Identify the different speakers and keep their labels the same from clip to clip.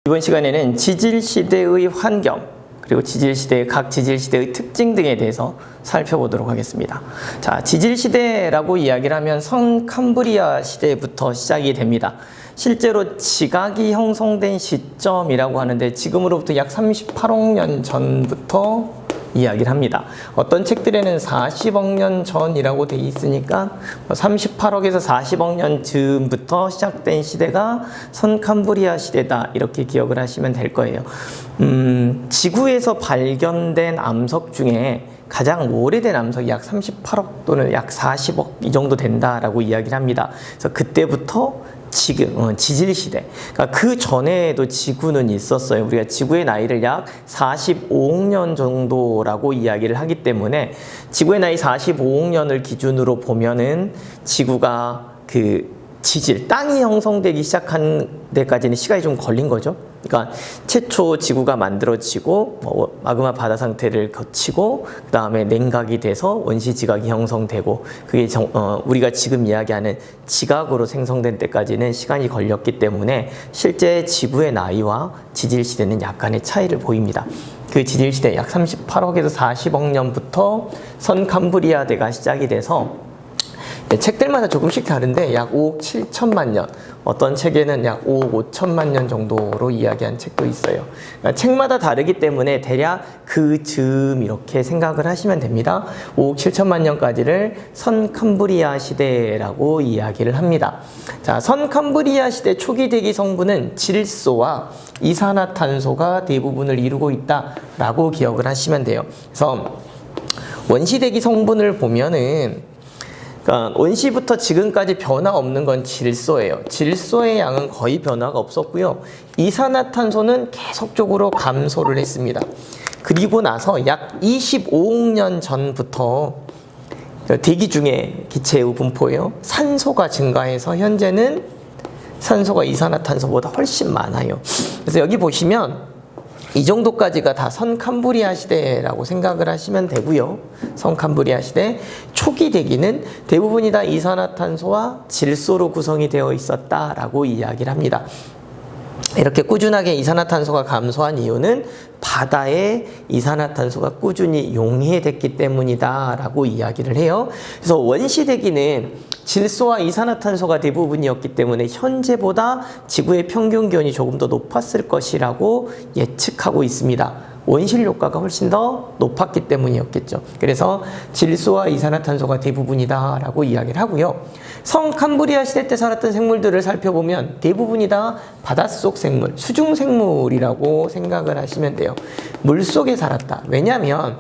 Speaker 1: 이번 시간에는 지질시대의 환경, 그리고 각 지질시대의 특징 등에 대해서 살펴보도록 하겠습니다. 자, 지질시대라고 이야기를 하면 선캄브리아 시대부터 시작이 됩니다. 실제로 지각이 형성된 시점이라고 하는데 지금으로부터 약 38억 년 전부터 이야기를 합니다. 어떤 책들에는 40억 년 전이라고 돼 있으니까 38억에서 40억 년 즈음부터 시작된 시대가 선캄브리아 시대다, 이렇게 기억을 하시면 될 거예요. 지구에서 발견된 암석 중에 가장 오래된 암석이 약 38억 또는 약 40억 이 정도 된다라고 이야기를 합니다. 그래서 그때부터 지금 지질시대, 그러니까 그 전에도 지구는 있었어요. 우리가 지구의 나이를 약 45억 년 정도라고 이야기를 하기 때문에 지구의 나이 45억 년을 기준으로 보면은 지구가 땅이 형성되기 시작한 데까지는 시간이 좀 걸린 거죠. 그러니까 최초 지구가 만들어지고 마그마 바다 상태를 거치고 그 다음에 냉각이 돼서 원시 지각이 형성되고 그게 우리가 지금 이야기하는 지각으로 생성된 때까지는 시간이 걸렸기 때문에 실제 지구의 나이와 지질시대는 약간의 차이를 보입니다. 그 지질시대 약 38억에서 40억 년부터 선캄브리아대가 시작이 돼서 책들마다 조금씩 다른데 약 5억 7천만 년, 어떤 책에는 약 5억 5천만 년 정도로 이야기한 책도 있어요. 그러니까 책마다 다르기 때문에 대략 그 즈음 이렇게 생각을 하시면 됩니다. 5억 7천만 년까지를 선캄브리아 시대라고 이야기를 합니다. 자, 선캄브리아 시대 초기 대기 성분은 질소와 이산화탄소가 대부분을 이루고 있다라고 기억을 하시면 돼요. 그래서 원시 대기 성분을 보면은 그러니까 원시부터 지금까지 변화 없는 건 질소예요. 질소의 양은 거의 변화가 없었고요. 이산화탄소는 계속적으로 감소를 했습니다. 그리고 나서 약 25억 년 전부터 대기 중에 기체의 분포예요. 산소가 증가해서 현재는 산소가 이산화탄소보다 훨씬 많아요. 그래서 여기 보시면 이 정도까지가 다 선캄브리아 시대라고 생각을 하시면 되고요. 선캄브리아 시대 초기 대기는 대부분이 다 이산화탄소와 질소로 구성이 되어 있었다라고 이야기를 합니다. 이렇게 꾸준하게 이산화탄소가 감소한 이유는 바다에 이산화탄소가 꾸준히 용해됐기 때문이다라고 이야기를 해요. 그래서 원시 대기는 질소와 이산화탄소가 대부분이었기 때문에 현재보다 지구의 평균 기온이 조금 더 높았을 것이라고 예측하고 있습니다. 온실 효과가 훨씬 더 높았기 때문이었겠죠. 그래서 질소와 이산화탄소가 대부분이다라고 이야기를 하고요. 선캄브리아 시대 때 살았던 생물들을 살펴보면 대부분이 다 바닷속 생물, 수중 생물이라고 생각을 하시면 돼요. 물속에 살았다. 왜냐하면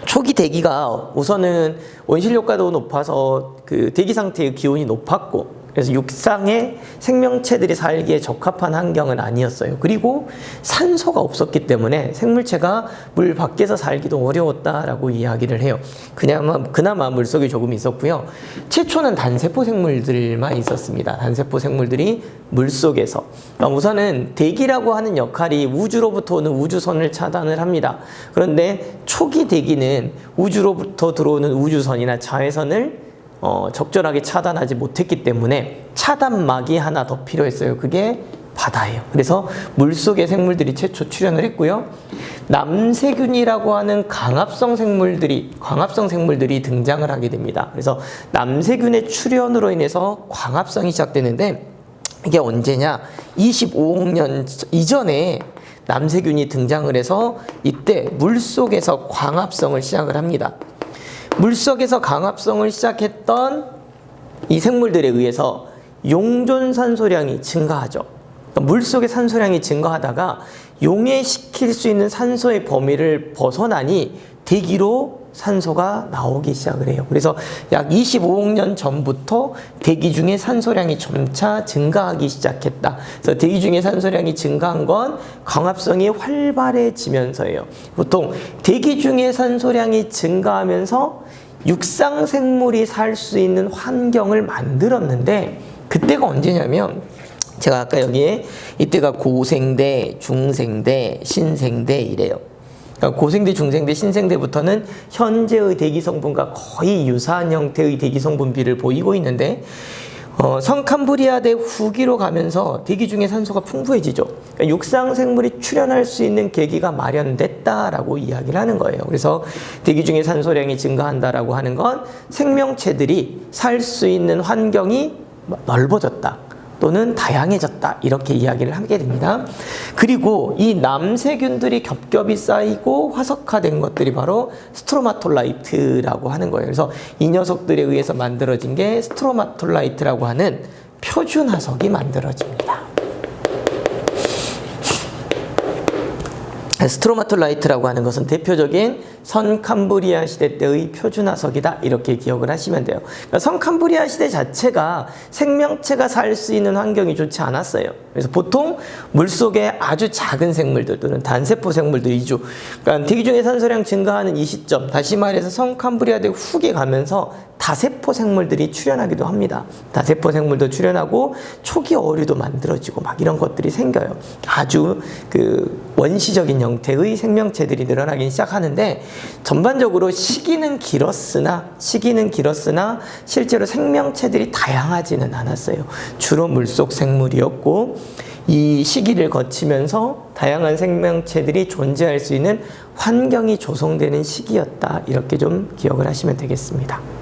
Speaker 1: 초기 대기가 우선은 온실 효과도 높아서 그 대기 상태의 기온이 높았고, 그래서 육상의 생명체들이 살기에 적합한 환경은 아니었어요. 그리고 산소가 없었기 때문에 생물체가 물 밖에서 살기도 어려웠다라고 이야기를 해요. 그나마 물속에 조금 있었고요. 최초는 단세포 생물들만 있었습니다. 단세포 생물들이 물속에서. 그러니까 우선은 대기라고 하는 역할이 우주로부터 오는 우주선을 차단을 합니다. 그런데 초기 대기는 우주로부터 들어오는 우주선이나 자외선을 적절하게 차단하지 못했기 때문에 차단막이 하나 더 필요했어요. 그게 바다예요. 그래서 물속의 생물들이 최초 출현을 했고요. 남세균이라고 하는 광합성 생물들이 등장을 하게 됩니다. 그래서 남세균의 출현으로 인해서 광합성이 시작되는데 이게 언제냐? 25억 년 이전에 남세균이 등장을 해서 이때 물속에서 광합성을 시작을 합니다. 물속에서 광합성을 시작했던 이 생물들에 의해서 용존 산소량이 증가하죠. 그러니까 물속의 산소량이 증가하다가 용해시킬 수 있는 산소의 범위를 벗어나니 대기로 산소가 나오기 시작을 해요. 그래서 약 25억 년 전부터 대기 중에 산소량이 점차 증가하기 시작했다. 그래서 대기 중에 산소량이 증가한 건 광합성이 활발해지면서예요. 보통 대기 중에 산소량이 증가하면서 육상 생물이 살 수 있는 환경을 만들었는데 그때가 언제냐면 제가 아까 여기에 이때가 고생대, 중생대, 신생대 이래요. 그러니까 고생대, 중생대, 신생대부터는 현재의 대기 성분과 거의 유사한 형태의 대기 성분비를 보이고 있는데 성캄브리아대 후기로 가면서 대기 중에 산소가 풍부해지죠. 그러니까 육상 생물이 출현할 수 있는 계기가 마련됐다라고 이야기를 하는 거예요. 그래서 대기 중에 산소량이 증가한다라고 하는 건 생명체들이 살 수 있는 환경이 넓어졌다. 또는 다양해졌다 이렇게 이야기를 하게 됩니다. 그리고 이 남세균들이 겹겹이 쌓이고 화석화된 것들이 바로 스트로마톨라이트라고 하는 거예요. 그래서 이 녀석들에 의해서 만들어진 게 스트로마톨라이트라고 하는 표준 화석이 만들어집니다. 스트로마톨라이트라고 하는 것은 대표적인 선캄브리아 시대 때의 표준 화석이다 이렇게 기억을 하시면 돼요. 그러니까 선캄브리아 시대 자체가 생명체가 살 수 있는 환경이 좋지 않았어요. 그래서 보통 물속에 아주 작은 생물들 또는 단세포 생물들 위주, 그러니까 대기 중에 산소량 증가하는 이 시점, 다시 말해서 선캄브리아대 후기에 가면서 다세포 생물들이 출현하기도 합니다. 다세포 생물도 출현하고 초기 어류도 만들어지고 막 이런 것들이 생겨요. 아주 원시적인 형태의 생명체들이 늘어나기 시작하는데 전반적으로 시기는 길었으나 실제로 생명체들이 다양하지는 않았어요. 주로 물속 생물이었고 이 시기를 거치면서 다양한 생명체들이 존재할 수 있는 환경이 조성되는 시기였다. 이렇게 좀 기억을 하시면 되겠습니다.